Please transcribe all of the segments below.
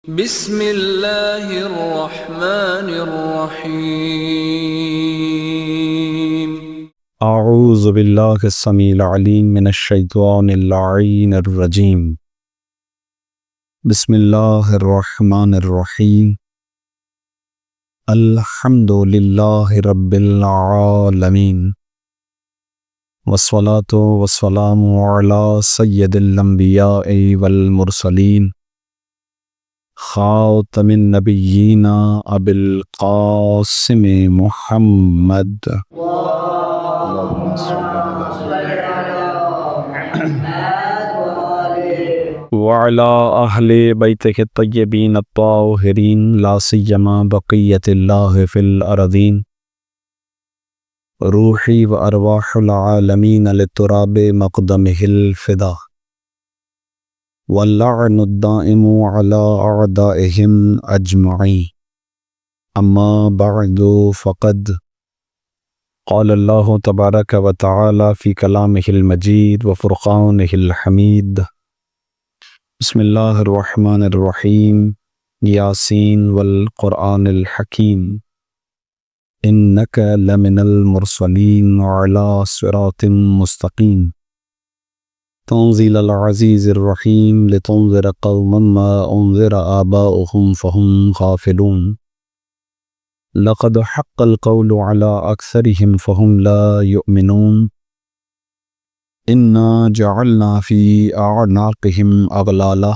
بسم اللہ الرحمن الرحیم۔ اعوذ باللہ السمیع العلیم من الشیطان اللعین الرجیم۔ بسم اللہ الرحمن الرحیم۔ الحمد للہ رب العالمین، والصلاة والسلام علی سید الانبیاء والمرسلین، خاتم النبیین ابی القاسم محمد وعلی اہل بیتہ الطیبین الطاہرین، لا سیما بقیۃ اللہ فی الارضین، روحی و ارواح العالمین لتراب مقدمہ الفدا، واللعن الدائم علی اعدائہم اجمعین، اما بعد فقد قال اللہ تبارک و تعالی فی کلامہ المجید و فرقانہ الحمید۔ بسم اللہ الرحمن الرحیم۔ یاسین والقرآن الحکیم، انک لمن المرسلین علی صراط مستقیم، تنزیل العزیز الرحیم، لتنذر قوما ما انذر آباؤهم فهم غافلون، لقد حق القول على اکثرهم فهم لا يؤمنون، انا جعلنا في اعناقهم اغلالا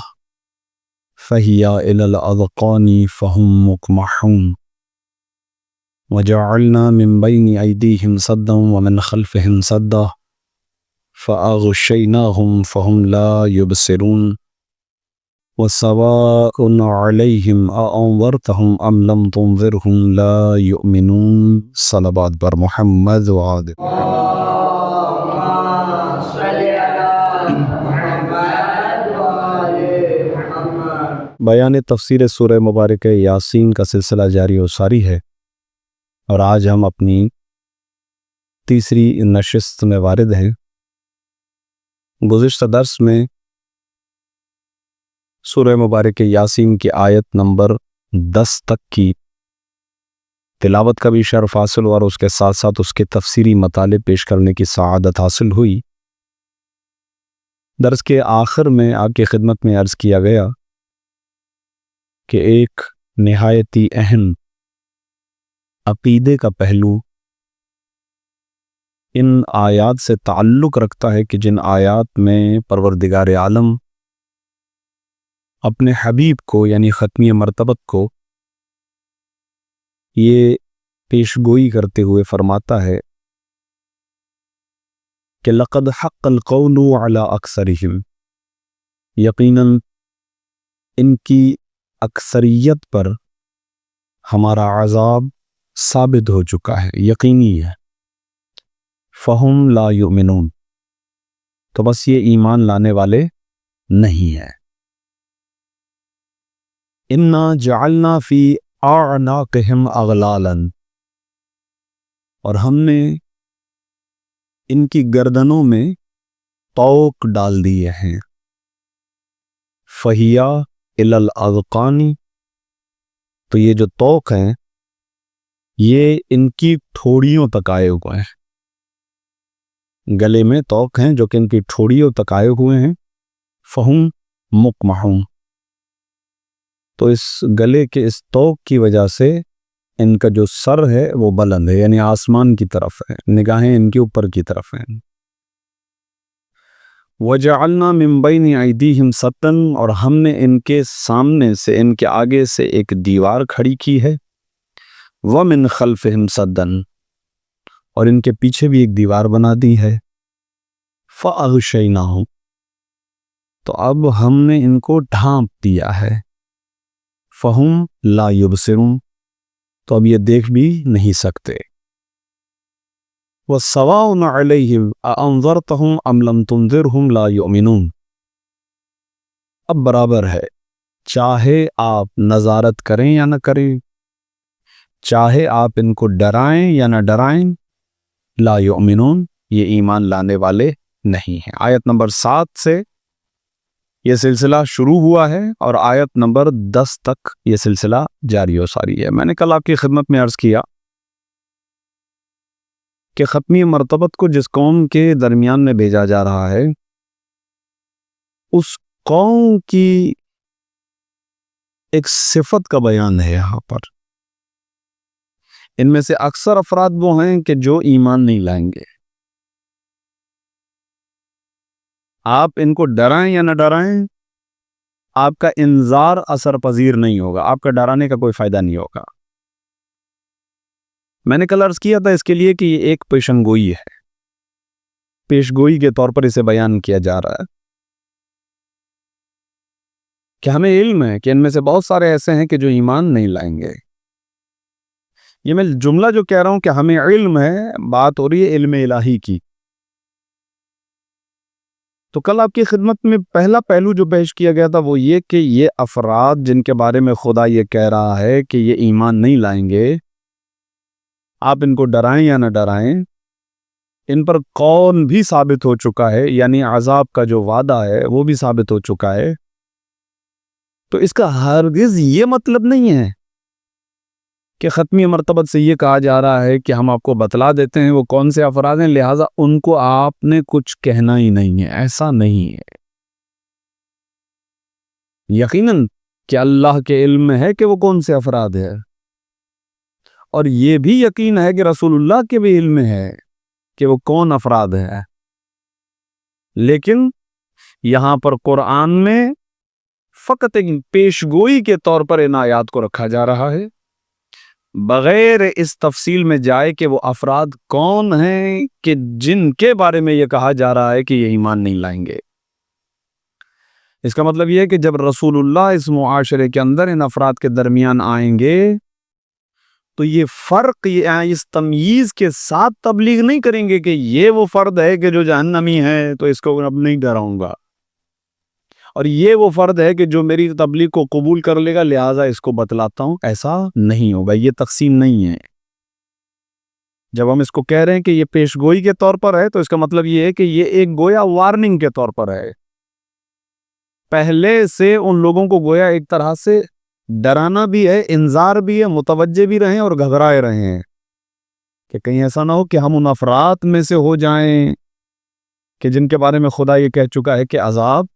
فهي الى الاذقان فهم مقمحون، وجعلنا من بين ايديهم سدا ومن خلفهم سدا فاغشيناهم فهم لا يبصرون، وسواء عليهم أأنذرتهم أم لم تنذرهم لا يؤمنون۔ صلوات بر محمد وآل بیان تفسیر سورہ مبارکہ یاسین کا سلسلہ جاری و ساری ہے، اور آج ہم اپنی تیسری نشست میں وارد ہیں۔ گزشتہ درس میں سورہ مبارکہ یاسین کی آیت نمبر 10 تک کی تلاوت کا بھی شرف حاصل ہوا، اور اس کے ساتھ ساتھ اس کے تفسیری مطالب پیش کرنے کی سعادت حاصل ہوئی۔ درس کے آخر میں آپ کی خدمت میں عرض کیا گیا کہ ایک نہایتی اہم عقیدے کا پہلو ان آیات سے تعلق رکھتا ہے کہ جن آیات میں پروردگار عالم اپنے حبیب کو یعنی ختمی مرتبت کو یہ پیش گوئی کرتے ہوئے فرماتا ہے کہ لقد حق القول علی اکثرہم، یقیناً ان کی اکثریت پر ہمارا عذاب ثابت ہو چکا ہے، یقینی ہے۔ فہم لا یؤمنون، تو بس یہ ایمان لانے والے نہیں ہیں۔ انا جعلنا فی اعناقہم اغلالا، اور ہم نے ان کی گردنوں میں طوق ڈال دیے ہیں۔ فہیا الی الاذقان، تو یہ جو طوق ہیں یہ ان کی ٹھوڑیوں تک آئے ہوئے ہیں، گلے میں طوق ہیں جو کہ ان کی ٹھوڑیوں تک آئے ہوئے ہیں۔ فہم مقمحون، تو اس گلے کے اس طوق کی وجہ سے ان کا جو سر ہے وہ بلند ہے، یعنی آسمان کی طرف ہے، نگاہیں ان کے اوپر کی طرف ہیں۔ وَجَعَلْنَا مِن بَيْنِ أَيْدِيهِمْ سَدًّا، اور ہم نے ان کے سامنے سے، ان کے آگے سے ایک دیوار کھڑی کی ہے۔ وَمِن خَلْفِهِمْ سَدًّا، اور ان کے پیچھے بھی ایک دیوار بنا دی ہے۔ فَأَغْشَيْنَاهُمْ، تو اب ہم نے ان کو ڈھانپ دیا ہے۔ فَهُمْ لَا يُبْصِرُونَ، تو اب یہ دیکھ بھی نہیں سکتے۔ وَسَوَاءٌ عَلَيْهِمْ أَأَنذَرْتَهُمْ أَمْ لَمْ تُنذِرْهُمْ لَا يُؤْمِنُونَ، اب برابر ہے، چاہے آپ نظارت کریں یا نہ کریں، چاہے آپ ان کو ڈرائیں یا نہ ڈرائیں، لا یؤمنون، یہ ایمان لانے والے نہیں ہیں۔ آیت نمبر 7 سے یہ سلسلہ شروع ہوا ہے اور آیت نمبر 10 تک یہ سلسلہ جاری و ساری ہے۔ میں نے کل آپ کی خدمت میں عرض کیا کہ ختمی مرتبت کو جس قوم کے درمیان میں بھیجا جا رہا ہے اس قوم کی ایک صفت کا بیان ہے یہاں پر۔ ان میں سے اکثر افراد وہ ہیں کہ جو ایمان نہیں لائیں گے۔ آپ ان کو ڈرائیں یا نہ ڈرائیں، آپ کا انذار اثر پذیر نہیں ہوگا، آپ کا ڈرانے کا کوئی فائدہ نہیں ہوگا۔ میں نے کل عرض کیا تھا اس کے لیے کہ یہ ایک پیشن گوئی ہے، پیش گوئی کے طور پر اسے بیان کیا جا رہا ہے کہ ہمیں علم ہے کہ ان میں سے بہت سارے ایسے ہیں کہ جو ایمان نہیں لائیں گے۔ یہ میں جملہ جو کہہ رہا ہوں کہ ہمیں علم ہے، بات ہو رہی ہے علم الہی کی۔ تو کل آپ کی خدمت میں پہلا پہلو جو پیش کیا گیا تھا وہ یہ کہ یہ افراد جن کے بارے میں خدا یہ کہہ رہا ہے کہ یہ ایمان نہیں لائیں گے، آپ ان کو ڈرائیں یا نہ ڈرائیں، ان پر قول بھی ثابت ہو چکا ہے، یعنی عذاب کا جو وعدہ ہے وہ بھی ثابت ہو چکا ہے۔ تو اس کا ہرگز یہ مطلب نہیں ہے کہ ختمی مرتبت سے یہ کہا جا رہا ہے کہ ہم آپ کو بتلا دیتے ہیں وہ کون سے افراد ہیں، لہٰذا ان کو آپ نے کچھ کہنا ہی نہیں ہے۔ ایسا نہیں ہے۔ یقیناً کہ اللہ کے علم میں ہے کہ وہ کون سے افراد ہیں، اور یہ بھی یقین ہے کہ رسول اللہ کے بھی علم میں ہے کہ وہ کون افراد ہیں، لیکن یہاں پر قرآن میں فقط ایک پیشگوئی کے طور پر ان آیات کو رکھا جا رہا ہے، بغیر اس تفصیل میں جائے کہ وہ افراد کون ہیں کہ جن کے بارے میں یہ کہا جا رہا ہے کہ یہ ایمان نہیں لائیں گے۔ اس کا مطلب یہ ہے کہ جب رسول اللہ اس معاشرے کے اندر ان افراد کے درمیان آئیں گے تو یہ فرق، اس تمییز کے ساتھ تبلیغ نہیں کریں گے کہ یہ وہ فرد ہے کہ جو جہنمی ہے تو اس کو اب نہیں ڈراؤں گا، اور یہ وہ فرد ہے کہ جو میری تبلیغ کو قبول کر لے گا لہٰذا اس کو بتلاتا ہوں۔ ایسا نہیں ہوگا، یہ تقسیم نہیں ہے۔ جب ہم اس کو کہہ رہے ہیں کہ یہ پیشگوئی کے طور پر ہے تو اس کا مطلب یہ ہے کہ یہ ایک گویا وارننگ کے طور پر ہے، پہلے سے ان لوگوں کو گویا ایک طرح سے ڈرانا بھی ہے، انذار بھی ہے، متوجہ بھی رہیں اور گھبرائے رہیں کہ کہیں ایسا نہ ہو کہ ہم ان افراد میں سے ہو جائیں کہ جن کے بارے میں خدا یہ کہہ چکا ہے کہ عذاب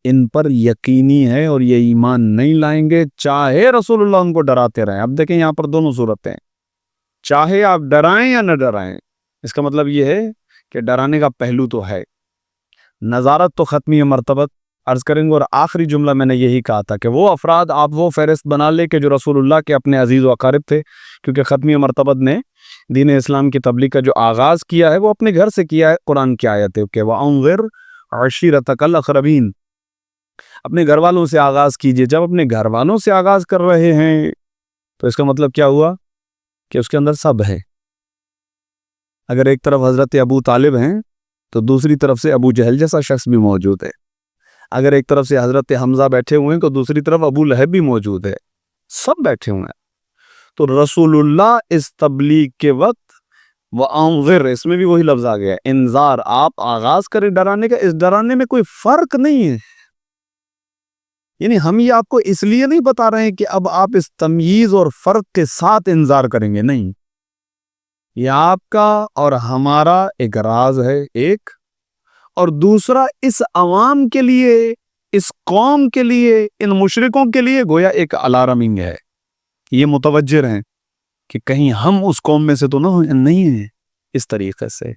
ان پر یقینی ہے اور یہ ایمان نہیں لائیں گے، چاہے رسول اللہ ان کو ڈراتے رہیں۔ اب دیکھیں یہاں پر دونوں صورتیں، چاہے آپ ڈرائیں یا نہ ڈرائیں، اس کا مطلب یہ ہے کہ ڈرانے کا پہلو تو ہے، نظارت تو ختمی مرتبت عرض کریں گے۔ اور آخری جملہ میں نے یہی کہا تھا کہ وہ افراد آپ وہ فہرست بنا لے کہ جو رسول اللہ کے اپنے عزیز و اقارب تھے، کیونکہ ختمی مرتبت نے دین اسلام کی تبلیغ کا جو آغاز کیا ہے وہ اپنے گھر سے کیا ہے۔ قرآن کی آیت ہے کہ وَأَنذِرْ عَشِيرَتَكَ الْأَقْرَبِينَ، اپنے گھر والوں سے آغاز کیجئے۔ جب اپنے گھر والوں سے آغاز کر رہے ہیں تو اس کا مطلب کیا ہوا کہ اس کے اندر سب ہے۔ اگر ایک طرف حضرت ابو طالب ہیں تو دوسری طرف سے ابو جہل جیسا شخص بھی موجود ہے، اگر ایک طرف سے حضرت حمزہ بیٹھے ہوئے ہیں تو دوسری طرف ابو لہب بھی موجود ہے، سب بیٹھے ہوئے ہیں۔ تو رسول اللہ اس تبلیغ کے وقت وَأَنذِرْ، اس میں بھی وہی لفظ آ گیا، انذار، آپ آغاز کریں ڈرانے کا۔ اس ڈرانے میں کوئی فرق نہیں ہے، یعنی ہم یہ آپ کو اس لیے نہیں بتا رہے ہیں کہ اب آپ اس تمییز اور فرق کے ساتھ انذار کریں گے، نہیں، یہ آپ کا اور ہمارا ایک راز ہے، ایک، اور دوسرا اس عوام کے لیے، اس قوم کے لیے، ان مشرکوں کے لیے گویا ایک الارمنگ ہے، یہ متوجہ رہیں کہ کہیں ہم اس قوم میں سے تو نہیں ہیں اس طریقے سے۔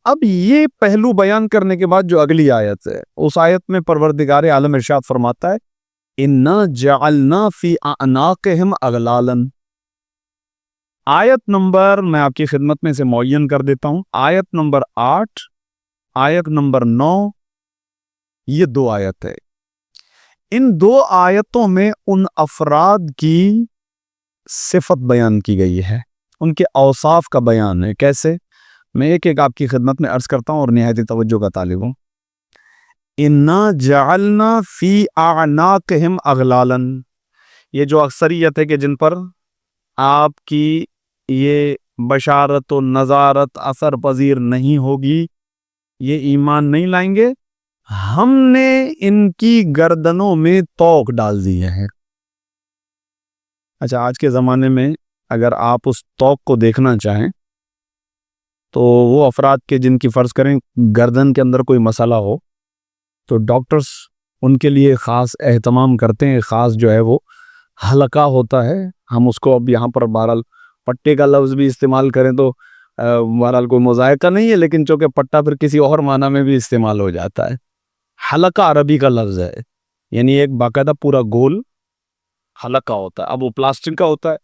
اب یہ پہلو بیان کرنے کے بعد جو اگلی آیت ہے، اس آیت میں پروردگار عالم ارشاد فرماتا ہے اِنَّا جَعَلْنَا فِي أَعْنَاقِهِمْ أَغْلَالًا۔ آیت نمبر میں آپ کی خدمت میں سے معین کر دیتا ہوں، آیت نمبر 8، آیت نمبر 9، یہ دو آیت ہے۔ ان دو آیتوں میں ان افراد کی صفت بیان کی گئی ہے، ان کے اوصاف کا بیان ہے۔ کیسے؟ میں ایک ایک آپ کی خدمت میں عرض کرتا ہوں اور نہایت توجہ کا طالب ہوں۔ اِنَّا جَعَلْنَا فِي أَعْنَاقِهِمْ أَغْلَالًا، یہ جو اکثریت ہے کہ جن پر آپ کی یہ بشارت و نظارت اثر پذیر نہیں ہوگی، یہ ایمان نہیں لائیں گے، ہم نے ان کی گردنوں میں طوق ڈال دیے ہیں. اچھا آج کے زمانے میں اگر آپ اس طوق کو دیکھنا چاہیں تو وہ افراد کے جن کی فرض کریں گردن کے اندر کوئی مسئلہ ہو تو ڈاکٹرز ان کے لیے خاص اہتمام کرتے ہیں. خاص جو ہے وہ حلقہ ہوتا ہے. ہم اس کو اب یہاں پر بہرحال پٹے کا لفظ بھی استعمال کریں تو بہرحال کوئی مذائقہ نہیں ہے، لیکن چونکہ پٹا پھر کسی اور معنی میں بھی استعمال ہو جاتا ہے. حلقہ عربی کا لفظ ہے، یعنی ایک باقاعدہ پورا گول حلقہ ہوتا ہے. اب وہ پلاسٹک کا ہوتا ہے،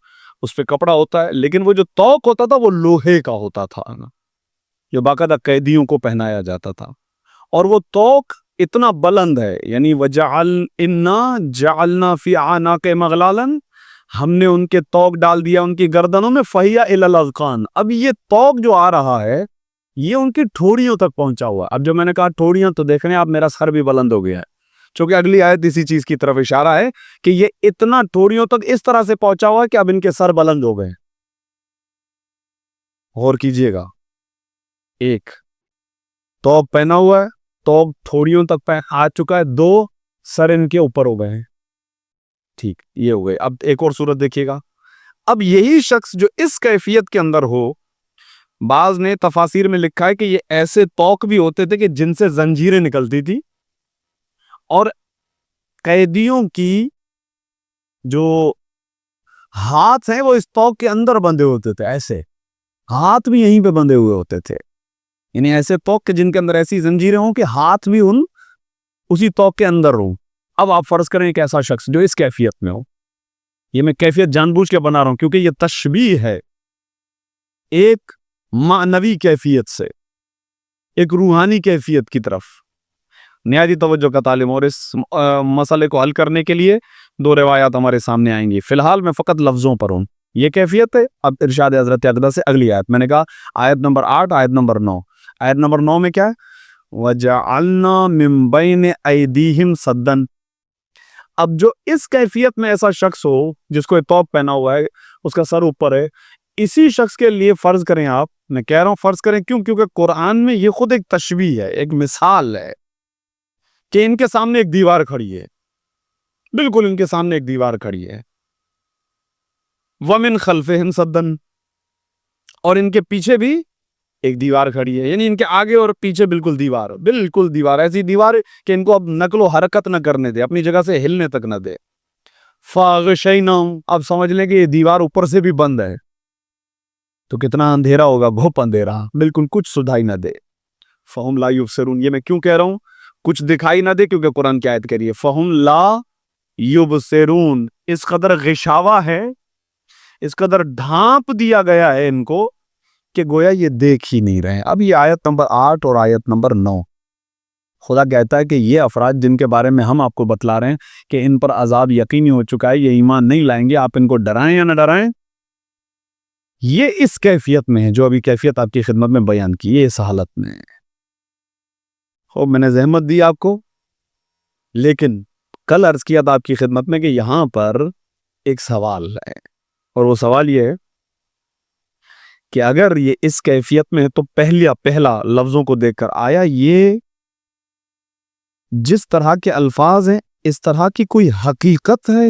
اس پہ کپڑا ہوتا ہے، لیکن وہ جو طوق ہوتا تھا وہ لوہے کا ہوتا تھا جو باقاعدہ قیدیوں کو پہنایا جاتا تھا. اور وہ طوق اتنا بلند ہے، یعنی جعلنا فی اعناق مغلالا، ہم نے ان کے طوق ڈال دیا ان کی گردنوں میں، فہیا الی الاذقان. اب یہ طوق جو آ رہا ہے یہ ان کی ٹھوڑیوں تک پہنچا ہوا. اب جو میں نے کہا ٹھوڑیاں، تو دیکھ رہے ہیں آپ میرا سر بھی بلند ہو گیا ہے، چونکہ اگلی آیت اسی چیز کی طرف اشارہ ہے کہ یہ اتنا ٹھوڑیوں تک اس طرح سے پہنچا ہوا ہے کہ اب ان کے سر بلند ہو گئے. غور کیجئے گا، ایک توپ پہنا ہوا ہے، توپ تھوڑیوں تک آ چکا ہے، دو سر ان کے اوپر ہو گئے ہیں. ٹھیک، یہ ہو گئے. اب ایک اور صورت دیکھیے گا. اب یہی شخص جو اس کیفیت کے اندر ہو، بعض نے تفاسیر میں لکھا ہے کہ یہ ایسے طوق بھی ہوتے تھے کہ جن سے زنجیریں نکلتی تھی، اور قیدیوں کی جو ہاتھ ہیں وہ اس طوق کے اندر بندھے ہوتے تھے. ایسے ہاتھ بھی یہیں پہ بندھے ہوئے ہوتے تھے، یعنی ایسے طوق کے جن کے اندر ایسی زنجیریں ہوں کہ ہاتھ بھی اسی طوق کے اندر ہوں. اب آپ فرض کریں ایک ایسا شخص جو اس کیفیت میں ہو، یہ میں کیفیت جان بوجھ کے بنا رہا ہوں کیونکہ یہ تشبیہ ہے ایک معنوی کیفیت سے ایک روحانی کیفیت کی طرف. نہایت توجہ کا طالب، اور اس مسئلے کو حل کرنے کے لیے دو روایات ہمارے سامنے آئیں گی. فی الحال میں فقط لفظوں پر ہوں. یہ کیفیت ہے. اب ارشاد حضرت اقدس سے اگلی آیت، میں نے کہا آیت نمبر 8 آیت نمبر 9. آیت نمبر 9 میں کیا ہے؟ وَجَعَلْنَا مِن بَيْنِ أَيْدِيهِمْ سَدًّا. اب جو اس کیفیت میں ایسا شخص ہو جس کو طوق پہنا ہوا ہے، اس کا سر اوپر ہے، اسی شخص کے لیے فرض کریں آپ، میں کہہ رہا ہوں فرض کریں کیونکہ قرآن میں یہ خود ایک تشبیہ ہے، ایک مثال ہے کہ ان کے سامنے ایک دیوار کھڑی ہے، بالکل ان کے سامنے ایک دیوار کھڑی ہے. وَمِن خَلْفِهِمْ سَدًّا، اور ان کے پیچھے بھی ایک دیوار کھڑی ہے، یعنی ان کے آگے اور پیچھے بالکل دیوار، ایسی دیوار کہ ان کو اب نقل و حرکت نہ کرنے دے، اپنی جگہ سے ہلنے تک نہ دے. فَغَشَيْنَاهُمْ، اب سمجھ لیں کہ یہ دیوار اوپر سے بھی بند ہے تو کتنا اندھیرا ہوگا، بہت اندھیرا، بالکل کچھ سدھائی نہ دے. فَهُمْ لَا يُبْصِرُونَ. یہ میں کیوں کہہ رہا ہوں کچھ دکھائی نہ دے؟ کیونکہ قرآن کی آیت کہہ رہی ہے فَهُمْ لَا يُبْصِرُونَ. اس قدر غشاوہ ہے، اس قدر ڈھانپ دیا گیا ہے ان کو کہ گویا یہ دیکھ ہی نہیں رہے. اب یہ آیت نمبر 8 اور آیت نمبر 9، خدا کہتا ہے کہ یہ افراد جن کے بارے میں ہم آپ کو بتلا رہے ہیں کہ ان پر عذاب یقینی ہو چکا ہے، یہ ایمان نہیں لائیں گے، آپ ان کو ڈرائیں یا نہ ڈرائیں، یہ اس کیفیت میں ہے جو ابھی کیفیت آپ کی خدمت میں بیان کی، یہ اس حالت میں ہے. خوب میں نے زحمت دی آپ کو، لیکن کل عرض کیا تھا آپ کی خدمت میں کہ یہاں پر ایک سوال ہے، اور وہ سوال یہ ہے کہ اگر یہ اس کیفیت میں ہے تو پہلا لفظوں کو دیکھ کر آیا یہ جس طرح کے الفاظ ہیں اس طرح کی کوئی حقیقت ہے؟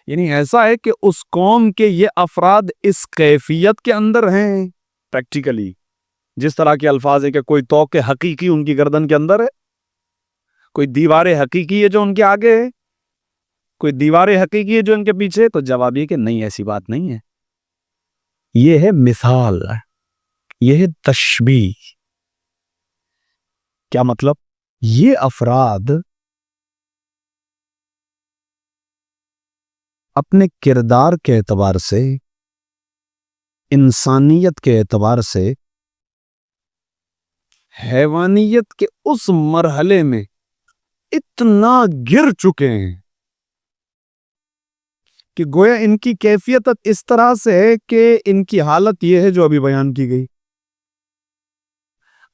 یعنی ایسا ہے کہ اس قوم کے یہ افراد اس کیفیت کے اندر ہیں پریکٹیکلی، جس طرح کے الفاظ ہیں کہ کوئی طوق حقیقی ان کی گردن کے اندر ہے، کوئی دیوار حقیقی ہے جو ان کے آگے ہے، کوئی دیوار حقیقی ہے جو ان کے پیچھے. تو جواب یہ کہ نہیں، ایسی بات نہیں ہے. یہ ہے مثال، یہ ہے تشبیہ. کیا مطلب؟ یہ افراد اپنے کردار کے اعتبار سے، انسانیت کے اعتبار سے، حیوانیت کے اس مرحلے میں اتنا گر چکے ہیں کہ گویا ان کی کیفیت اس طرح سے ہے کہ ان کی حالت یہ ہے جو ابھی بیان کی گئی.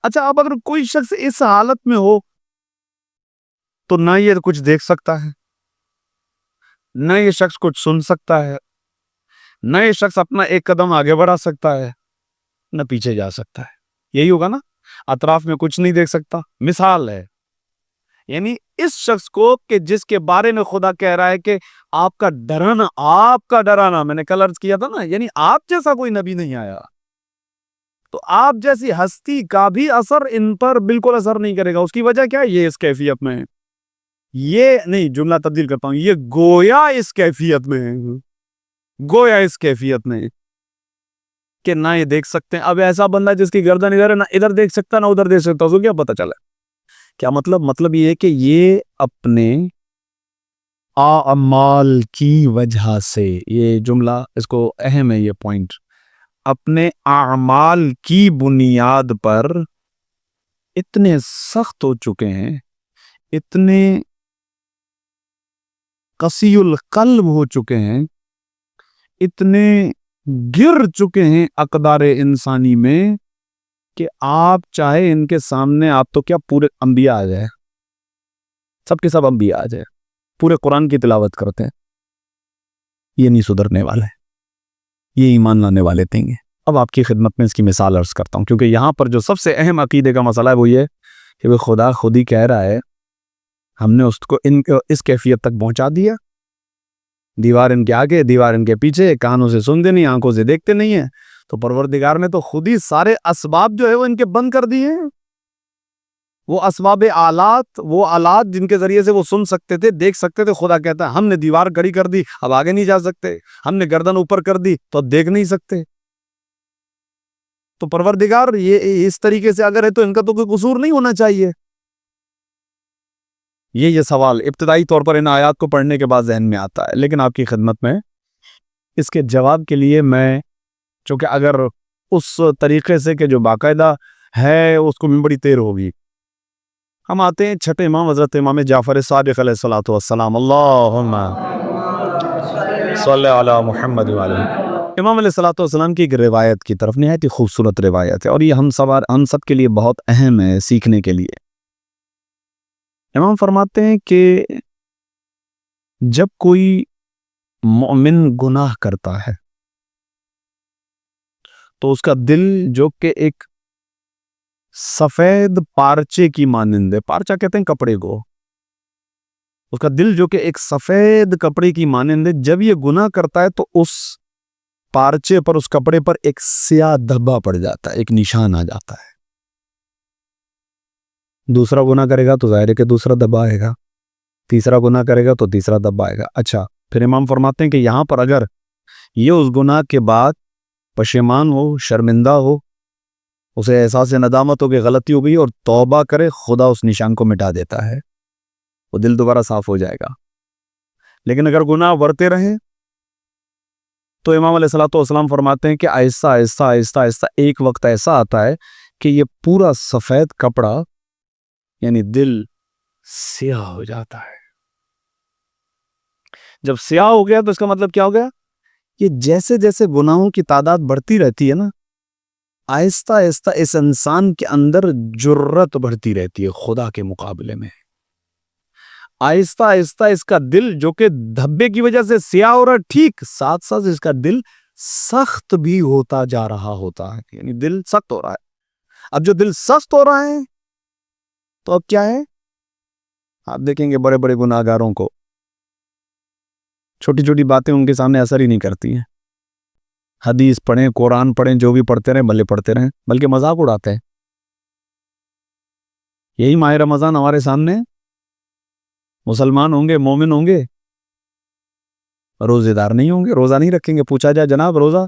اچھا، اب اگر کوئی شخص اس حالت میں ہو تو نہ یہ کچھ دیکھ سکتا ہے، نہ یہ شخص کچھ سن سکتا ہے، نہ یہ شخص اپنا ایک قدم آگے بڑھا سکتا ہے، نہ پیچھے جا سکتا ہے. یہی ہوگا نا. اطراف میں کچھ نہیں دیکھ سکتا. مثال ہے یعنی اس شخص کو کہ جس کے بارے میں خدا کہہ رہا ہے کہ آپ کا ڈرانا میں نے کل عرض کیا تھا نا، یعنی آپ جیسا کوئی نبی نہیں آیا، تو آپ جیسی ہستی کا بھی اثر ان پر بالکل اثر نہیں کرے گا. اس کی وجہ کیا ہے؟ یہ اس کیفیت میں ہے. یہ نہیں، جملہ تبدیل کرتا ہوں، یہ گویا اس کیفیت میں ہے، گویا اس کیفیت میں ہے کہ نہ یہ دیکھ سکتے ہیں. اب ایسا بندہ جس کی گردن ادھر ہے، نہ ادھر دیکھ سکتا نہ ادھر دیکھ سکتا، اس کو کیا پتا چلا؟ کیا مطلب یہ ہے کہ یہ اپنے اعمال کی وجہ سے، یہ جملہ اس کو اہم ہے، یہ پوائنٹ، اپنے اعمال کی بنیاد پر اتنے سخت ہو چکے ہیں، اتنے قسی القلب ہو چکے ہیں، اتنے گر چکے ہیں اقدار انسانی میں کہ آپ چاہے ان کے سامنے، آپ تو کیا پورے انبیاء آ جائے، سب کے سب انبیاء آ جائے، پورے قرآن کی تلاوت کرتے ہیں، یہ نہیں سدھرنے والے، یہ ایمان لانے والے تھیں گے. اب آپ کی خدمت میں اس کی مثال عرض کرتا ہوں، کیونکہ یہاں پر جو سب سے اہم عقیدے کا مسئلہ ہے وہ یہ کہ وہ خدا خود ہی کہہ رہا ہے، ہم نے اس کو اس کیفیت تک پہنچا دیا، دیوار ان کے آگے، دیوار ان کے پیچھے، کانوں سے سنتے نہیں، آنکھوں سے دیکھتے نہیں ہیں. تو پروردگار نے تو خود ہی سارے اسباب جو ہے وہ ان کے بند کر دیے ہیں. وہ اسباب وہ آلات جن کے ذریعے سے وہ سن سکتے تھے، دیکھ سکتے تھے، خدا کہتا ہے ہم نے دیوار کھڑی کر دی، اب آگے نہیں جا سکتے. ہم نے گردن اوپر کر دی تو اب دیکھ نہیں سکتے. تو پروردگار یہ اس طریقے سے اگر ہے تو ان کا تو کوئی قصور نہیں ہونا چاہیے. یہ سوال ابتدائی طور پر ان آیات کو پڑھنے کے بعد ذہن میں آتا ہے، لیکن آپ کی خدمت میں اس کے جواب کے لیے میں، چونکہ اگر اس طریقے سے کہ جو باقاعدہ ہے اس کو میں بڑی دیر ہوگی، ہم آتے ہیں چھٹے امام حضرت امام جعفر صادق علیہ الصلوۃ والسلام. اللہم صلی علی محمد وعلی امام علیہ الصلوۃ والسلام کی ایک روایت کی طرف، نہایت ہی خوبصورت روایت ہے، اور یہ ہم سب کے لیے بہت اہم ہے سیکھنے کے لیے. امام فرماتے ہیں کہ جب کوئی مومن گناہ کرتا ہے تو اس کا دل جو کہ ایک سفید پارچے کی مانند ہے، پارچہ کہتے ہیں کپڑے کو، اس کا دل جو کہ ایک سفید کپڑے کی مانند ہے، جب یہ گناہ کرتا ہے تو اس پارچے پر، اس کپڑے پر ایک سیاہ دھبا پڑ جاتا ہے، ایک نشان آ جاتا ہے. دوسرا گناہ کرے گا تو ظاہر ہے کہ دوسرا دھبا آئے گا، تیسرا گناہ کرے گا تو تیسرا دھبا آئے گا. اچھا، پھر امام فرماتے ہیں کہ یہاں پر اگر یہ اس گناہ کے بعد پشیمان ہو، شرمندہ ہو، اسے احساس ندامت ہو کہ غلطی ہو گئی اور توبہ کرے، خدا اس نشان کو مٹا دیتا ہے، وہ دل دوبارہ صاف ہو جائے گا. لیکن اگر گناہ بڑھتے رہیں تو امام علیہ الصلوۃ والسلام فرماتے ہیں کہ آہستہ آہستہ آہستہ آہستہ ایک وقت ایسا آتا ہے کہ یہ پورا سفید کپڑا یعنی دل سیاہ ہو جاتا ہے. جب سیاہ ہو گیا تو اس کا مطلب کیا ہو گیا؟ یہ جیسے جیسے گناہوں کی تعداد بڑھتی رہتی ہے نا، آہستہ آہستہ اس انسان کے اندر جرت بڑھتی رہتی ہے خدا کے مقابلے میں. آہستہ آہستہ اس کا دل جو کہ دھبے کی وجہ سے سیاہ ہو رہا ہے، ٹھیک ساتھ ساتھ اس کا دل سخت بھی ہوتا جا رہا ہوتا ہے، یعنی دل سخت ہو رہا ہے. اب جو دل سخت ہو رہا ہے تو اب کیا ہے؟ آپ دیکھیں گے بڑے بڑے گناہگاروں کو، چھوٹی چھوٹی باتیں ان کے سامنے اثر ہی نہیں کرتی ہیں. حدیث پڑھیں، قرآن پڑھیں، جو بھی پڑھتے رہیں بھلے پڑھتے رہیں، بلکہ مذاق اڑاتے ہیں. یہی ماہ رمضان ہمارے سامنے، مسلمان ہوں گے، مومن ہوں گے، روزے دار نہیں ہوں گے، روزہ نہیں رکھیں گے. پوچھا جائے جناب روزہ،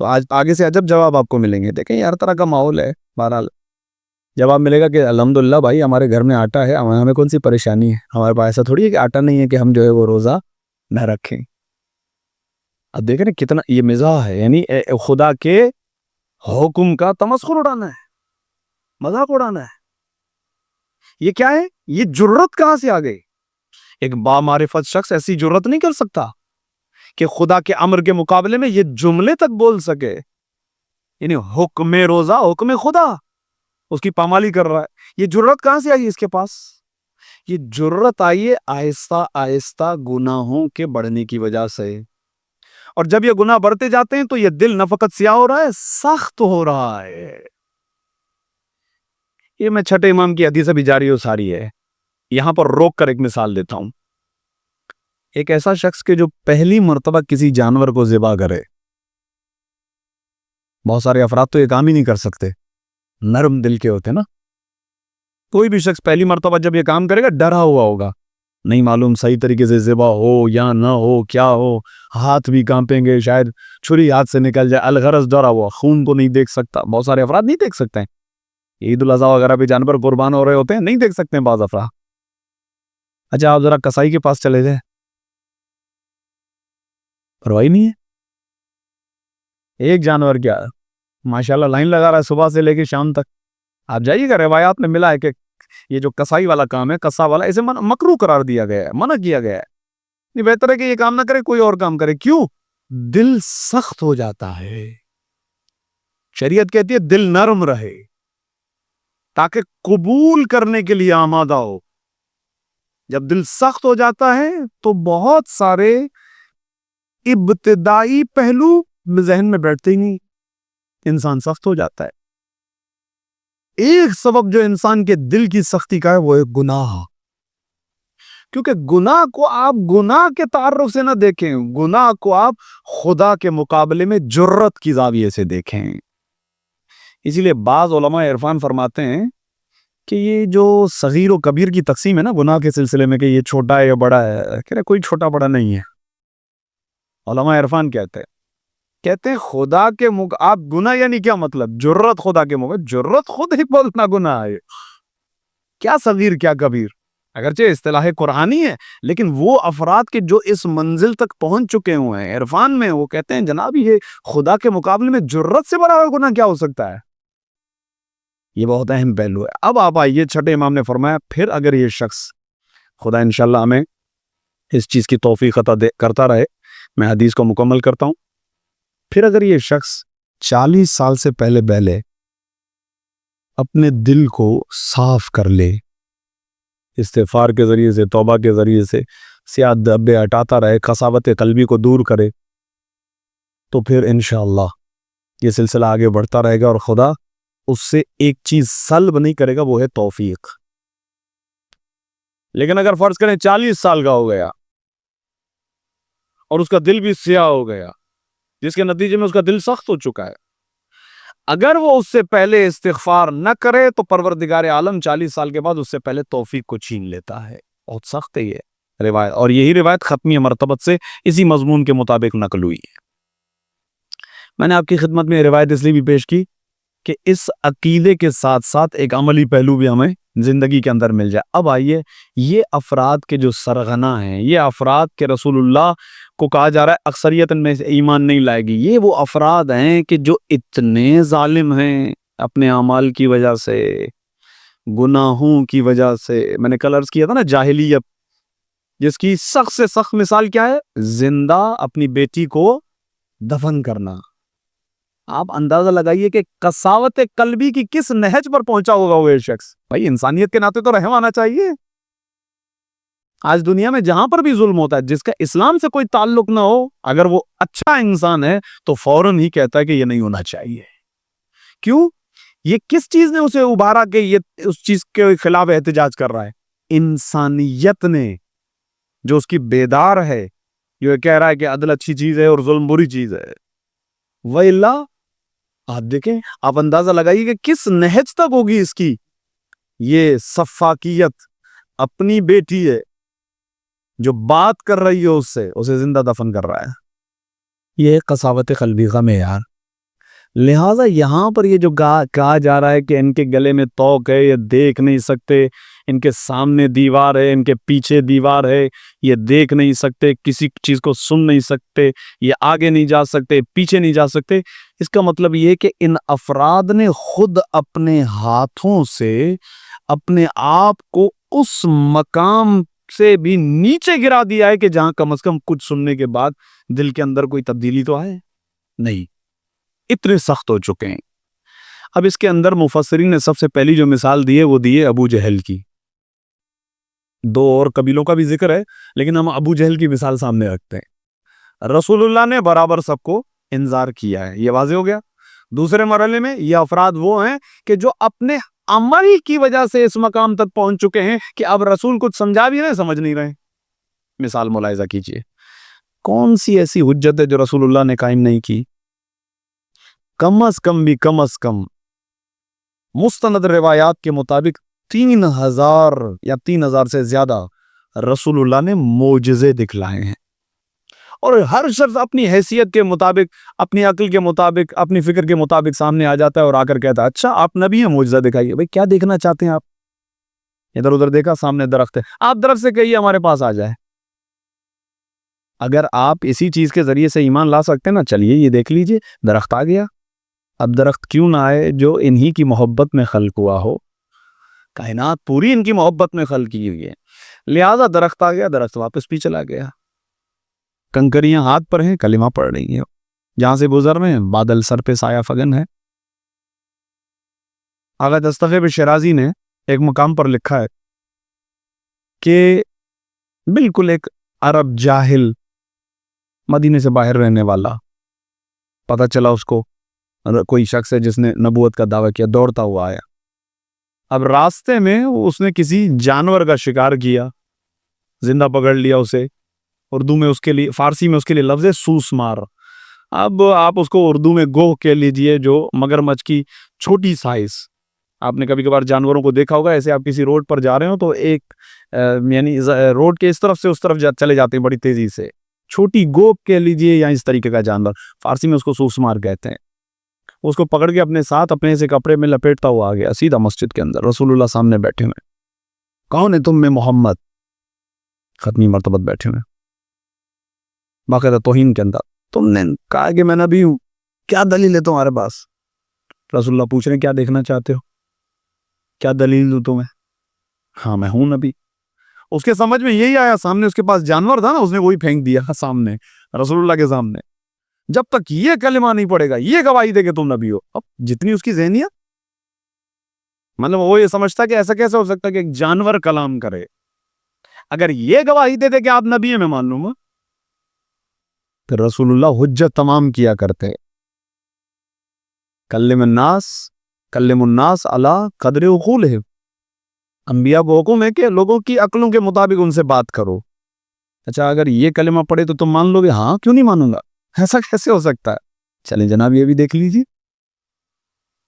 تو آج آگے سے عجب جواب آپ کو ملیں گے. دیکھیں ہر طرح کا ماحول ہے، بہرحال جواب ملے گا کہ الحمدللہ بھائی ہمارے گھر میں آٹا ہے، ہمیں کون سی پریشانی ہے، ہمارے پاس ایسا تھوڑی ہے کہ آٹا نہیں ہے کہ ہم جو ہے وہ روزہ نہ رکھیں. اب دیکھ رہے کتنا یہ مزاح ہے، یعنی خدا کے حکم کا تمسخر اڑانا ہے، مذاق اڑانا ہے. یہ کیا ہے؟ یہ جرت کہاں سے آ گئی؟ ایک بامعرفت شخص ایسی جرت نہیں کر سکتا کہ خدا کے امر کے مقابلے میں یہ جملے تک بول سکے. یعنی حکم روزہ، حکم خدا، اس کی پامالی کر رہا ہے. یہ جرت کہاں سے آئی اس کے پاس؟ یہ جرت آئی ہے آہستہ آہستہ گناہوں کے بڑھنے کی وجہ سے. اور جب یہ گناہ بڑھتے جاتے ہیں تو یہ دل نہ فقط سیاہ ہو رہا ہے، سخت ہو رہا ہے. یہ میں چھٹے امام کی حدیث بھی جاری و ساری ہے، یہاں پر روک کر ایک مثال دیتا ہوں۔ ایک ایسا شخص کہ جو پہلی مرتبہ کسی جانور کو ذبح کرے، بہت سارے افراد تو یہ کام ہی نہیں کر سکتے، نرم دل کے ہوتے نا۔ کوئی بھی شخص پہلی مرتبہ جب یہ کام کرے گا ڈرا ہوا ہوگا، نہیں معلوم صحیح طریقے سے ذبح ہو یا نہ ہو، کیا ہو، ہاتھ بھی کانپیں گے، شاید چھری ہاتھ سے نکل جائے، الغرض ڈرا ہوا، خون کو نہیں دیکھ سکتا، بہت سارے افراد نہیں دیکھ سکتے ہیں۔ عید الاضحیٰ وغیرہ بھی جانور قربان ہو رہے ہوتے ہیں، نہیں دیکھ سکتے ہیں بعض افراد۔ اچھا آپ ذرا کسائی کے پاس چلے جائیں، پرواہی نہیں ہے، ایک جانور کیا ماشاءاللہ لائن لگا رہا ہے صبح سے لے کے شام تک۔ آپ جائیے گا، روایات میں ملا ہے کہ یہ جو کسائی والا کام ہے، کسا والا، اسے مکروہ قرار دیا گیا ہے، منع کیا گیا ہے۔ نہیں، بہتر ہے کہ یہ کام نہ کرے، کوئی اور کام کرے۔ کیوں؟ دل سخت ہو جاتا ہے۔ شریعت کہتی ہے دل نرم رہے تاکہ قبول کرنے کے لیے آمادہ ہو۔ جب دل سخت ہو جاتا ہے تو بہت سارے ابتدائی پہلو ذہن میں بیٹھتے ہی نہیں، انسان سخت ہو جاتا ہے۔ ایک سبب جو انسان کے دل کی سختی کا ہے وہ ہے گناہ، کیونکہ گناہ کو آپ گناہ کے تعارف سے نہ دیکھیں، گناہ کو آپ خدا کے مقابلے میں جرت کی زاویے سے دیکھیں۔ اسی لیے بعض علماء عرفان فرماتے ہیں کہ یہ جو صغیر و کبیر کی تقسیم ہے نا گناہ کے سلسلے میں، کہ یہ چھوٹا ہے یا بڑا ہے، کہہ رہے کوئی چھوٹا بڑا نہیں ہے۔ علماء عرفان کہتے ہیں خدا کے آپ گناہ یعنی کیا مطلب؟ جرت خدا کے جرت خود ہی بولنا گناہ ہے، کیا صغیر کیا کبیر، اگرچہ اصطلاح قرآنی ہے، لیکن وہ افراد کے جو اس منزل تک پہنچ چکے ہوئے ہیں عرفان میں، وہ کہتے ہیں جناب یہ خدا کے مقابلے میں جرت سے بڑا گناہ کیا ہو سکتا ہے۔ یہ بہت اہم پہلو ہے۔ اب آپ آئیے، چھٹے امام نے فرمایا پھر اگر یہ شخص، خدا انشاءاللہ ہمیں اس چیز کی توفیق عطا کرتا رہے، میں حدیث کو مکمل کرتا ہوں، پھر اگر یہ شخص 40 سال سے پہلے اپنے دل کو صاف کر لے، استغفار کے ذریعے سے، توبہ کے ذریعے سے سیاہ دھبے ہٹاتا رہے، قساوت قلبی کو دور کرے، تو پھر انشاءاللہ یہ سلسلہ آگے بڑھتا رہے گا اور خدا اس سے ایک چیز سلب نہیں کرے گا، وہ ہے توفیق۔ لیکن اگر فرض کریں 40 سال کا ہو گیا اور اس کا دل بھی سیاہ ہو گیا، جس کے نتیجے میں اس کا دل سخت ہو چکا ہے، اگر وہ اس سے پہلے استغفار نہ کرے تو پروردگار عالم 40 سال کے بعد اس سے پہلے توفیق کو چھین لیتا ہے۔ بہت سخت ہے یہ روایت، اور یہی روایت ختمی مرتبت سے اسی مضمون کے مطابق نقل ہوئی ہے۔ میں نے آپ کی خدمت میں یہ روایت اس لیے بھی پیش کی کہ اس عقیدے کے ساتھ ساتھ ایک عملی پہلو بھی ہمیں زندگی کے اندر مل جائے۔ اب آئیے، یہ افراد کے جو سرغنہ ہیں، یہ افراد کے رسول اللہ کو کہا جا رہا ہے اکثریت میں سے ایمان نہیں لائے گی، یہ وہ افراد ہیں کہ جو اتنے ظالم ہیں اپنے اعمال کی وجہ سے، گناہوں کی وجہ سے۔ میں نے کل عرض کیا تھا نا، جاہلیت جس کی سخت سے سخت مثال کیا ہے؟ زندہ اپنی بیٹی کو دفن کرنا۔ آپ اندازہ لگائیے کہ قساوت قلبی کی کس نہج پر پہنچا ہوگا وہ شخص۔ بھائی انسانیت کے ناطے تو رحم آنا چاہیے۔ آج دنیا میں جہاں پر بھی ظلم ہوتا ہے، جس کا اسلام سے کوئی تعلق نہ ہو، اگر وہ اچھا انسان ہے تو فوراً ہی کہتا ہے کہ یہ نہیں ہونا چاہیے۔ کیوں؟ یہ کس چیز نے اسے ابھارا کہ یہ اس چیز کے خلاف احتجاج کر رہا ہے؟ انسانیت نے، جو اس کی بیدار ہے، جو کہہ رہا ہے کہ عدل اچھی چیز ہے اور ظلم بری چیز ہے۔ وَإِلَّا آپ دیکھیں، آپ اندازہ لگائیے کہ کس نہج تک ہوگی اس کی۔ یہ سفاکیت، اپنی بیٹی ہے جو بات کر رہی ہے اس سے، اسے زندہ دفن کر رہا ہے۔ یہ قساوت قلبی کا معیار۔ لہٰذا یہاں پر یہ جو کہا جا رہا ہے کہ ان کے گلے میں طوق ہے، یہ دیکھ نہیں سکتے، ان کے سامنے دیوار ہے، ان کے پیچھے دیوار ہے، یہ دیکھ نہیں سکتے، کسی چیز کو سن نہیں سکتے، یہ آگے نہیں جا سکتے، پیچھے نہیں جا سکتے، اس کا مطلب یہ کہ ان افراد نے خود اپنے ہاتھوں سے اپنے آپ کو اس مقام سے بھی نیچے گرا دیا ہے کہ جہاں کم از کم کچھ سننے کے بعد دل کے اندر کوئی تبدیلی تو آئے نہیں، اتنے سخت ہو چکے ہیں۔ اب اس کے اندر مفسرین نے سب سے پہلی جو مثال دی ہے وہ دی ہے ابو جہل کی۔ دو اور قبیلوں کا بھی ذکر ہے، لیکن ہم ابو جہل کی مثال سامنے رکھتے ہیں۔ رسول اللہ نے برابر سب کو انذار کیا ہے، یہ واضح ہو گیا۔ دوسرے مرحلے میں یہ افراد وہ ہیں کہ جو اپنے عمل کی وجہ سے اس مقام تک پہنچ چکے ہیں کہ اب رسول کچھ سمجھا بھی رہے سمجھ نہیں رہے. مثال ملاحظہ کیجئے, کون سی ایسی حجت ہے جو رسول اللہ نے قائم نہیں کی؟ کم از کم مستند روایات کے مطابق 3000 یا 3000 سے زیادہ رسول اللہ نے معجزے دکھلائے ہیں, اور ہر شخص اپنی حیثیت کے مطابق, اپنی عقل کے مطابق, اپنی فکر کے مطابق سامنے آ جاتا ہے اور آ کر کہتا ہے اچھا آپ نبی ہیں, معجزہ دکھائیے. بھئی کیا دیکھنا چاہتے ہیں آپ؟ ادھر ادھر دیکھا, سامنے درخت ہے, آپ درخت سے کہیے ہمارے پاس آ جائے. اگر آپ اسی چیز کے ذریعے سے ایمان لا سکتے ہیں نا, چلیے یہ دیکھ لیجئے, درخت آ گیا. اب درخت کیوں نہ آئے جو انہی کی محبت میں خلق ہوا ہو, کائنات پوری ان کی محبت میں خلق کی ہوئی ہے, لہذا درخت آ گیا, درخت واپس بھی چلا گیا. کنکریاں ہاتھ پر ہیں, کلمہ پڑھ رہی ہیں, جہاں سے گزر رہے ہیں بادل سر پہ سایہ فگن ہے. آغا دستغیب شیرازی نے ایک مقام پر لکھا ہے کہ بالکل ایک عرب جاہل, مدینے سے باہر رہنے والا, پتہ چلا اس کو کوئی شخص ہے جس نے نبوت کا دعویٰ کیا, دوڑتا ہوا آیا. اب راستے میں اس نے کسی جانور کا شکار کیا, زندہ پکڑ لیا اسے. اردو میں اس کے لیے, فارسی میں اس کے لیے لفظ ہے سوس مار. اب آپ اس کو اردو میں گوہ کہہ لیجئے, جو مگرمچھ کی چھوٹی سائز. آپ نے کبھی کبھار جانوروں کو دیکھا ہوگا, ایسے آپ کسی روڈ پر جا رہے ہو تو ایک یعنی روڈ کے اس طرف سے اس طرف چلے جاتے ہیں بڑی تیزی سے, چھوٹی گوپ کہہ لیجئے یا اس طریقے کا جانور, فارسی میں اس کو سوس مار کہتے ہیں. اس کو پکڑ کے اپنے ساتھ اپنے سے کپڑے میں لپیٹتا ہوا آ گیا سیدھا مسجد کے اندر. رسول اللہ سامنے بیٹھے ہوئے, کون ہے تم میں؟ محمد. ختمی مرتبت بیٹھے ہوئے, باقاعدہ توہین کے اندر. تم نے کہا کہ میں نبی ہوں, کیا دلیل ہے تمہارے پاس؟ رسول اللہ پوچھ رہے ہیں کیا دیکھنا چاہتے ہو, کیا دلیل دوں تمہیں؟ ہاں میں ہوں نبی. اس کے سمجھ میں یہی آیا, سامنے اس کے پاس جانور تھا نا, اس نے وہی پھینک دیا سامنے رسول اللہ کے سامنے. جب تک یہ کلمہ نہیں پڑے گا, یہ گواہی دے کہ تم نبی ہو. اب جتنی اس کی ذہنیت, مطلب وہ یہ سمجھتا کہ ایسا کیسے ہو سکتا ہے کہ ایک جانور کلام کرے, اگر یہ گواہی دے دے کہ آپ نبی ہیں میں مان لوں گا. پھر رسول اللہ حجت تمام کیا کرتے, کلم الناس علی قدر عقولہم. انبیاء کو حکم ہے کہ لوگوں کی عقلوں کے مطابق ان سے بات کرو. اچھا اگر یہ کلمہ پڑھے تو تم مان لو گے؟ ہاں کیوں نہیں مانوں گا, ایسا کیسے ہو سکتا ہے؟ چلیں جناب یہ بھی دیکھ لیجیے.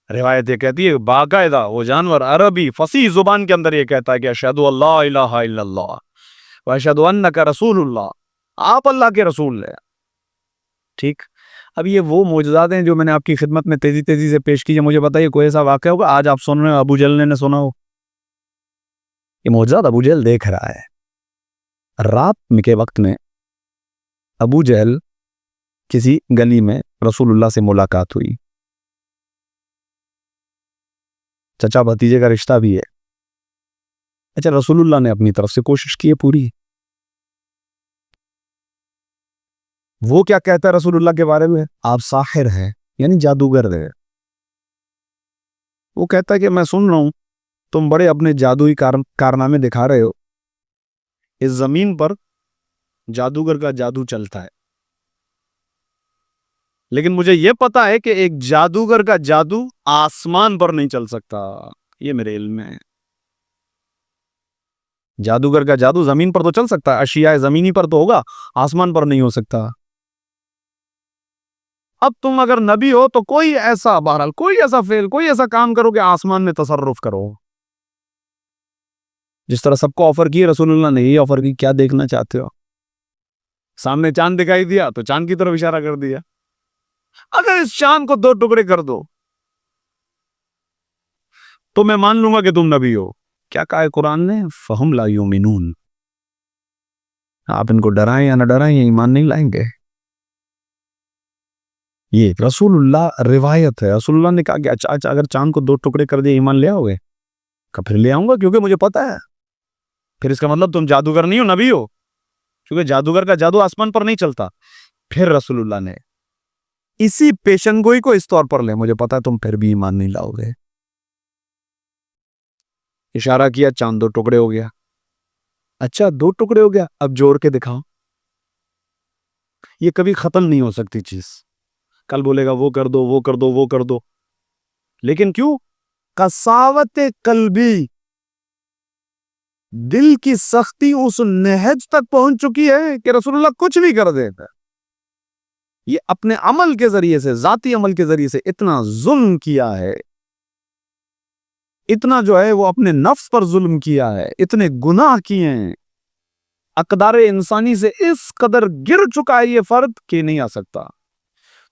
روایت یہ کہتی ہے باقاعدہ وہ جانور عربی فصیح زبان کے اندر یہ کہتا ہے کہ اشہد اللہ الہ الا اللہ واشہد انک رسول اللہ, آپ اللہ کے رسول ہیں. ٹھیک, اب یہ وہ معجزات ہیں جو میں نے آپ کی خدمت میں تیزی سے پیش کی ہے. مجھے بتائیے کوئی ایسا واقعہ ہوگا آج آپ سن رہے ہیں ابو جہل نے سنا ہو؟ یہ معجزات ابو جہل دیکھ رہا ہے. رات کے وقت میں ابو جہل کسی گلی میں رسول اللہ سے ملاقات ہوئی. چچا بھتیجے کا رشتہ بھی ہے. اچھا رسول اللہ نے اپنی طرف سے کوشش کی ہے پوری. وہ کیا کہتا ہے رسول اللہ کے بارے میں؟ آپ ساحر ہیں, یعنی جادوگر ہیں. وہ کہتا ہے کہ میں سن رہا ہوں تم بڑے اپنے جادوئی کارنامے دکھا رہے ہو. اس زمین پر جادوگر کا جادو چلتا ہے, لیکن مجھے یہ پتا ہے کہ ایک جادوگر کا جادو آسمان پر نہیں چل سکتا. یہ میرے علم میں ہے. جادوگر کا جادو زمین پر تو چل سکتا ہے, اشیاء زمینی پر تو ہوگا, آسمان پر نہیں ہو سکتا. اب تم اگر نبی ہو تو کوئی ایسا, بہرحال کوئی ایسا فعل, کوئی ایسا کام کرو کہ آسمان میں تصرف کرو. جس طرح سب کو آفر کی رسول اللہ نے یہی آفر کی, کیا دیکھنا چاہتے ہو؟ سامنے چاند دکھائی دیا تو چاند کی طرف اشارہ کر دیا. اگر اس چاند کو 2 ٹکڑے کر دو تو میں مان لوں گا کہ تم نبی ہو. کیا کہا ہے قرآن نے؟ فہم لا یؤمنون. آپ ان کو ڈرائیں یا نہ ڈرائیں یہ ایمان نہیں لائیں گے. یہ رسول اللہ روایت ہے. رسول اللہ نے کہا کہ اچھا اگر چاند کو 2 ٹکڑے کر دیا ایمان لے آؤ گے؟ کہ پھر لے آؤں گا کیونکہ مجھے پتا ہے. پھر اس کا مطلب تم جادوگر نہیں ہو, نبی ہو, کیونکہ جادوگر کا جادو آسمان پر نہیں چلتا. پھر رسول اللہ نے اسی پیشن گوئی کو اس طور پر لے, مجھے پتا ہے تم پھر بھی ایمان نہیں لاؤ گے. اشارہ کیا, چاند 2 ٹکڑے ہو گیا. اچھا 2 ٹکڑے ہو گیا, اب جوڑ کے دکھاؤ. یہ کبھی ختم نہیں ہو سکتی چیز. کل بولے گا وہ کر دو, وہ کر دو, وہ کر دو. لیکن کیوں؟ قساوت قلبی، دل کی سختی اس نہج تک پہنچ چکی ہے کہ رسول اللہ کچھ بھی کر دیتا ہے۔ یہ اپنے عمل کے ذریعے سے، ذاتی عمل کے ذریعے سے اتنا ظلم کیا ہے، اتنا جو ہے وہ اپنے نفس پر ظلم کیا ہے، اتنے گناہ کیے ہیں، اقدار انسانی سے اس قدر گر چکا ہے یہ فرد کہ نہیں آ سکتا۔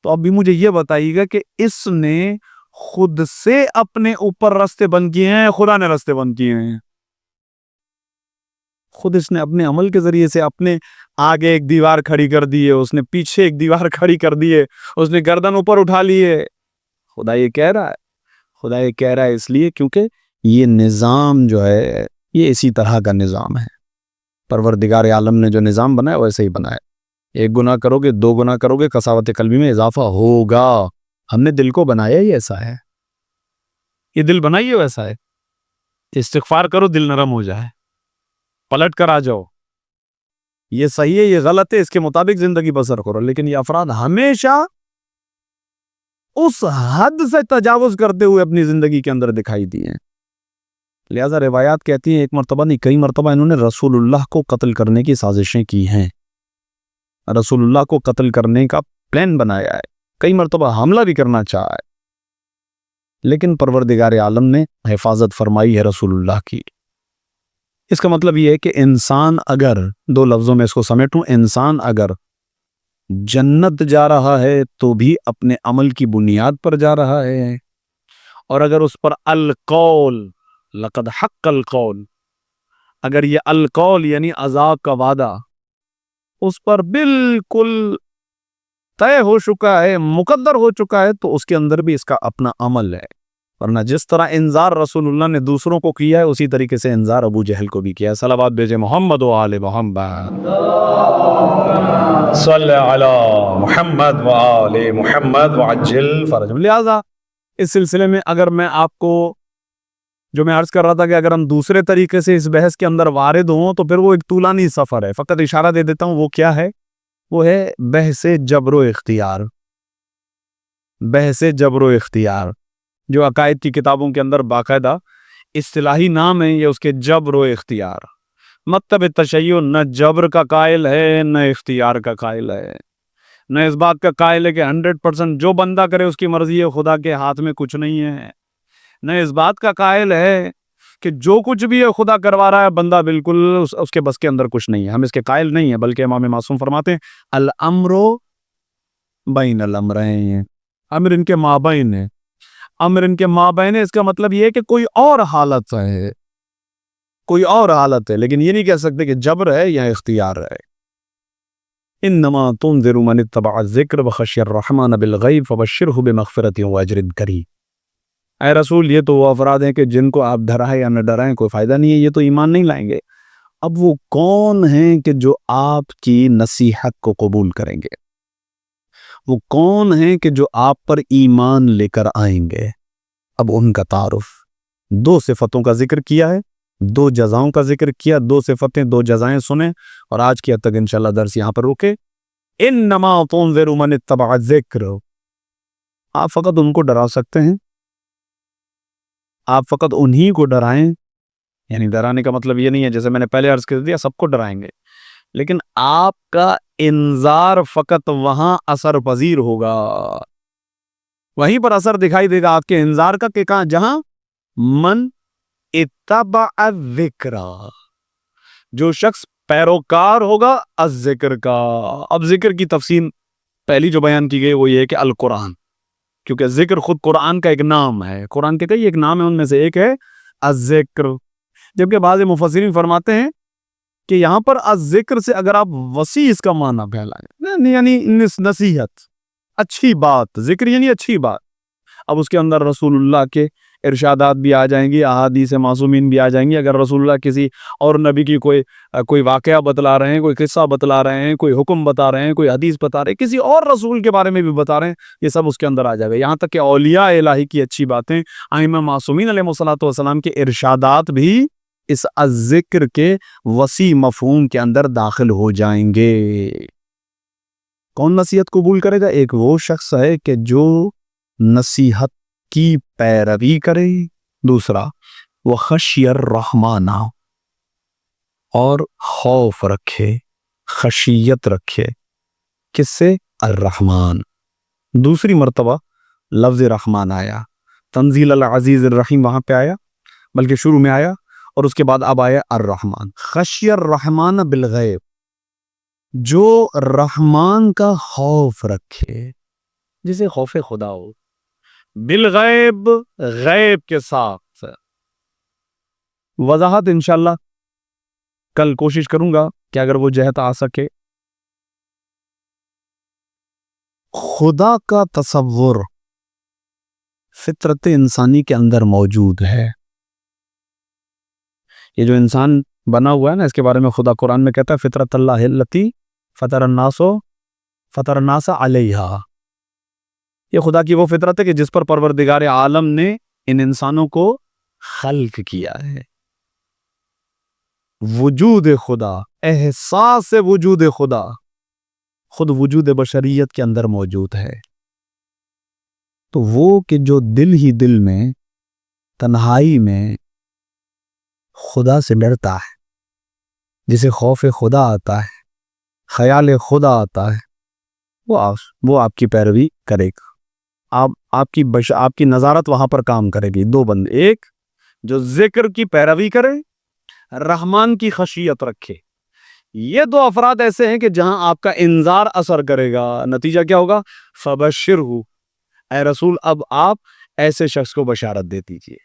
تو اب بھی مجھے یہ بتائیے گا کہ اس نے خود سے اپنے اوپر راستے بند کیے ہیں، خدا نے راستے بند کیے ہیں؟ خود اس نے اپنے عمل کے ذریعے سے اپنے آگے ایک دیوار کھڑی کر دی ہے، اس نے پیچھے ایک دیوار کھڑی کر دی ہے، اس نے گردن اوپر اٹھا لی ہے۔ خدا یہ کہہ رہا ہے اس لیے کیونکہ یہ نظام جو ہے یہ اسی طرح کا نظام ہے۔ پروردگار عالم نے جو نظام بنایا ویسے ہی بنایا۔ ایک گناہ کرو گے، دو گناہ کرو گے، قساوت قلبی میں اضافہ ہوگا۔ ہم نے دل کو بنایا ہی ایسا ہے، یہ دل بنائیے ویسا ہے، استغفار کرو دل نرم ہو جائے، پلٹ کر آ جاؤ، یہ صحیح ہے یہ غلط ہے، اس کے مطابق زندگی بسر کرو۔ لیکن یہ افراد ہمیشہ اس حد سے تجاوز کرتے ہوئے اپنی زندگی کے اندر دکھائی دی ہیں۔ لہذا روایات کہتی ہیں ایک مرتبہ نہیں کئی مرتبہ انہوں نے رسول اللہ کو قتل کرنے کی سازشیں کی ہیں، رسول اللہ کو قتل کرنے کا پلان بنایا ہے، کئی مرتبہ حملہ بھی کرنا چاہا ہے، لیکن پروردگار عالم نے حفاظت فرمائی ہے رسول اللہ کی۔ اس کا مطلب یہ ہے کہ انسان اگر، دو لفظوں میں اس کو سمیٹوں، انسان اگر جنت جا رہا ہے تو بھی اپنے عمل کی بنیاد پر جا رہا ہے، اور اگر اس پر القول لقد حق القول، اگر یہ القول یعنی عذاب کا وعدہ اس پر بالکل طے ہو چکا ہے، مقدر ہو چکا ہے، تو اس کے اندر بھی اس کا اپنا عمل ہے۔ ورنہ جس طرح انذار رسول اللہ نے دوسروں کو کیا ہے اسی طریقے سے انذار ابو جہل کو بھی کیا ہے۔ صلوات بھیجے محمد و آل محمد، صلی علی محمد و آل محمد وعجل فرجہم۔ لہذا اس سلسلے میں اگر میں آپ کو جو میں عرض کر رہا تھا کہ اگر ہم دوسرے طریقے سے اس بحث کے اندر وارد ہوں تو پھر وہ ایک طولانی سفر ہے، فقط اشارہ دے دیتا ہوں وہ کیا ہے، وہ ہے بحث جبر و اختیار۔ بحث جبر و اختیار جو عقائد کی کتابوں کے اندر باقاعدہ اصطلاحی نام ہے، یہ اس کے جبر و اختیار۔ مکتب تشیع نہ جبر کا قائل ہے نہ اختیار کا قائل ہے، نہ اس بات کا قائل ہے کہ 100% جو بندہ کرے اس کی مرضی ہے، خدا کے ہاتھ میں کچھ نہیں ہے، نہ اس بات کا قائل ہے کہ جو کچھ بھی ہے خدا کروا رہا ہے، بندہ بالکل اس کے بس کے اندر کچھ نہیں ہے، ہم اس کے قائل نہیں ہیں۔ بلکہ امام معصوم فرماتے ہیں الامر بین الامرین، امر ان کے مابین ہے، امر ان کے مابین ہے، اس کا مطلب یہ ہے کہ کوئی اور حالت ہے، کوئی اور حالت ہے، لیکن یہ نہیں کہہ سکتے کہ جبر ہے یا اختیار ہے۔ انما تنذر من اتبع الذکر وخشی الرحمن بالغیب فبشرہ بمغفرۃ واجر کریم۔ اے رسول یہ تو وہ افراد ہیں کہ جن کو آپ ڈرائیں یا نہ ڈرائیں کوئی فائدہ نہیں ہے، یہ تو ایمان نہیں لائیں گے۔ اب وہ کون ہیں کہ جو آپ کی نصیحت کو قبول کریں گے؟ وہ کون ہیں کہ جو آپ پر ایمان لے کر آئیں گے؟ اب ان کا تعارف، دو صفتوں کا ذکر کیا ہے، دو جزاؤں کا ذکر کیا، دو صفتیں دو جزائیں سنیں، اور آج کی حد تک انشاءاللہ درس یہاں پر روکے۔ انما تنذر من اتبع الذکر، آپ فقط ان کو ڈرا سکتے ہیں، آپ فقط انہی کو ڈرائیں، یعنی ڈرانے کا مطلب یہ نہیں ہے جیسے میں نے پہلے عرض کر دیا سب کو ڈرائیں گے، لیکن آپ کا انذار فقط وہاں اثر پذیر ہوگا، وہیں پر اثر دکھائی دے گا آپ کے انذار کا، کہ کہاں؟ جہاں من اتبع الذکر، جو شخص پیروکار ہوگا الذکر کا۔ اب ذکر کی تفصیل پہلی جو بیان کی گئی وہ یہ ہے کہ القرآن، کیونکہ ذکر خود قرآن کا ایک نام ہے، قرآن کے کئی ایک نام ہے، ان میں سے ایک ہے الذکر۔ جبکہ بعض مفسرین فرماتے ہیں کہ یہاں پر الذکر سے اگر آپ وسیع اس کا معنی پھیلائیں، یعنی نصیحت، اچھی بات، ذکر یعنی اچھی بات۔ اب اس کے اندر رسول اللہ کے ارشادات بھی آ جائیں گی، احادیث معصومین بھی آ جائیں گی۔ اگر رسول اللہ کسی اور نبی کی کوئی واقعہ بتلا رہے ہیں، کوئی قصہ بتلا رہے ہیں، کوئی حکم بتا رہے ہیں، کوئی حدیث بتا رہے ہیں، کسی اور رسول کے بارے میں بھی بتا رہے ہیں، یہ سب اس کے اندر آ جائے گا۔ یہاں تک کہ اولیاء الہی کی اچھی باتیں، ائمہ معصومین علیہ الصلوۃ والسلام کے ارشادات بھی اس الذکر کے وسیع مفہوم کے اندر داخل ہو جائیں گے۔ کون نصیحت قبول کرے گا؟ ایک وہ شخص ہے کہ جو نصیحت کی پیروی کرے دوسرا وخشی الرحمن، اور خوف رکھے، خشیت رکھے، کس سے؟ الرحمن۔ دوسری مرتبہ لفظ رحمان آیا، تنزیل العزیز الرحیم وہاں پہ آیا، بلکہ شروع میں آیا، اور اس کے بعد اب آیا الرحمن۔ خشی الرحمن بالغیب، جو رحمان کا خوف رکھے، جسے خوف خدا ہو، بالغیب، غیب کے ساتھ۔ وضاحت انشاءاللہ کل کوشش کروں گا کہ اگر وہ جہت آ سکے۔ خدا کا تصور فطرت انسانی کے اندر موجود ہے۔ یہ جو انسان بنا ہوا ہے نا، اس کے بارے میں خدا قرآن میں کہتا ہے فطرت اللہ التی فطر الناس علیہا، یہ خدا کی وہ فطرت ہے کہ جس پر پروردگار عالم نے ان انسانوں کو خلق کیا ہے۔ وجود خدا، احساس وجود خدا خود وجود بشریت کے اندر موجود ہے۔ تو وہ کہ جو دل ہی دل میں، تنہائی میں خدا سے ڈرتا ہے، جسے خوف خدا آتا ہے، خیال خدا آتا ہے، وہ آپ کی پیروی کرے گا، آپ کی نظارت وہاں پر کام کرے گی۔ دو بندے، ایک جو ذکر کی پیروی کرے، رحمان کی خشیت رکھے، یہ دو افراد ایسے ہیں کہ جہاں آپ کا انذار اثر کرے گا، نتیجہ کیا ہوگا؟ فبشرہ، اے رسول اب آپ ایسے شخص کو بشارت دے دیجئے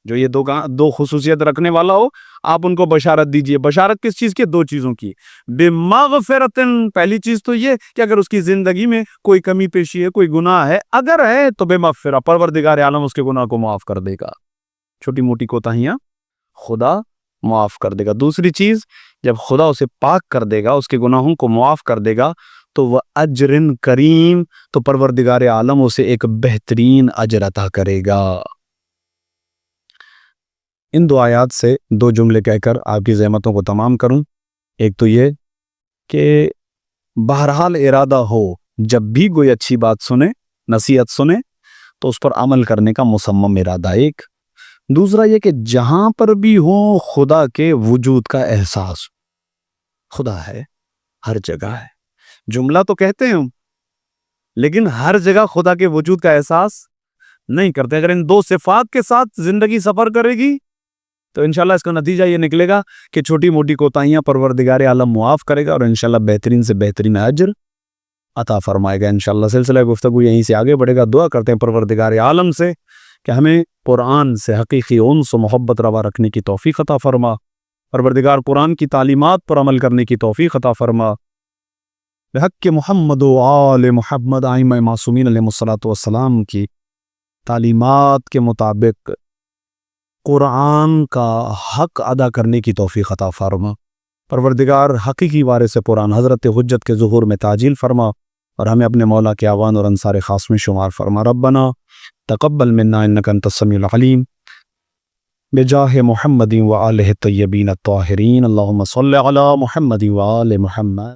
جو یہ دو خصوصیت رکھنے والا ہو، آپ ان کو بشارت دیجئے۔ بشارت کس چیز کی؟ دو چیزوں کی، بمغفرت، پہلی چیز تو یہ کہ اگر اس کی زندگی میں کوئی کمی پیشی ہے، کوئی گناہ ہے، اگر ہے تو بمغفرہ، پروردگار عالم اس کے گناہ کو معاف کر دے گا، چھوٹی موٹی کوتاہیاں خدا معاف کر دے گا۔ دوسری چیز، جب خدا اسے پاک کر دے گا، اس کے گناہوں کو معاف کر دے گا، تو وہ اجر کریم، تو پروردگار عالم اسے ایک بہترین اجر عطا کرے گا۔ ان دو آیات سے دو جملے کہہ کر آپ کی زحمتوں کو تمام کروں۔ ایک تو یہ کہ بہرحال ارادہ ہو، جب بھی کوئی اچھی بات سنے، نصیحت سنے، تو اس پر عمل کرنے کا مصمم ارادہ ایک۔ دوسرا یہ کہ جہاں پر بھی ہو خدا کے وجود کا احساس، خدا ہے، ہر جگہ ہے، جملہ تو کہتے ہیں ہم، لیکن ہر جگہ خدا کے وجود کا احساس نہیں کرتے۔ اگر ان دو صفات کے ساتھ زندگی سفر کرے گی تو انشاءاللہ اس کا نتیجہ یہ نکلے گا کہ چھوٹی موٹی کوتاہیاں پروردگار عالم معاف کرے گا، اور انشاءاللہ بہترین سے بہترین اجر عطا فرمائے گا۔ انشاءاللہ سلسلہ گفتگو یہیں سے آگے بڑھے گا۔ دعا کرتے ہیں پروردگار عالم سے کہ ہمیں قرآن سے حقیقی انس و محبت روا رکھنے کی توفیق عطا فرما، پروردگار قرآن کی تعلیمات پر عمل کرنے کی توفیق عطا فرما، بحق محمد و آل محمد ائمہ معصومین علیہ الصلوۃ والسلام کی تعلیمات کے مطابق قرآن کا حق ادا کرنے کی توفیق عطا فرما۔ پروردگار حقیقی وارث قرآن حضرت حجت کے ظہور میں تعجیل فرما، اور ہمیں اپنے مولا کے اعوان اور انصار خاص میں شمار فرما۔ ربنا تقبل منا انک انت السمیع العلیم، بجاہ محمد و آلہ الطیبین الطاہرین، اللہم صل علی محمد و آل محمد۔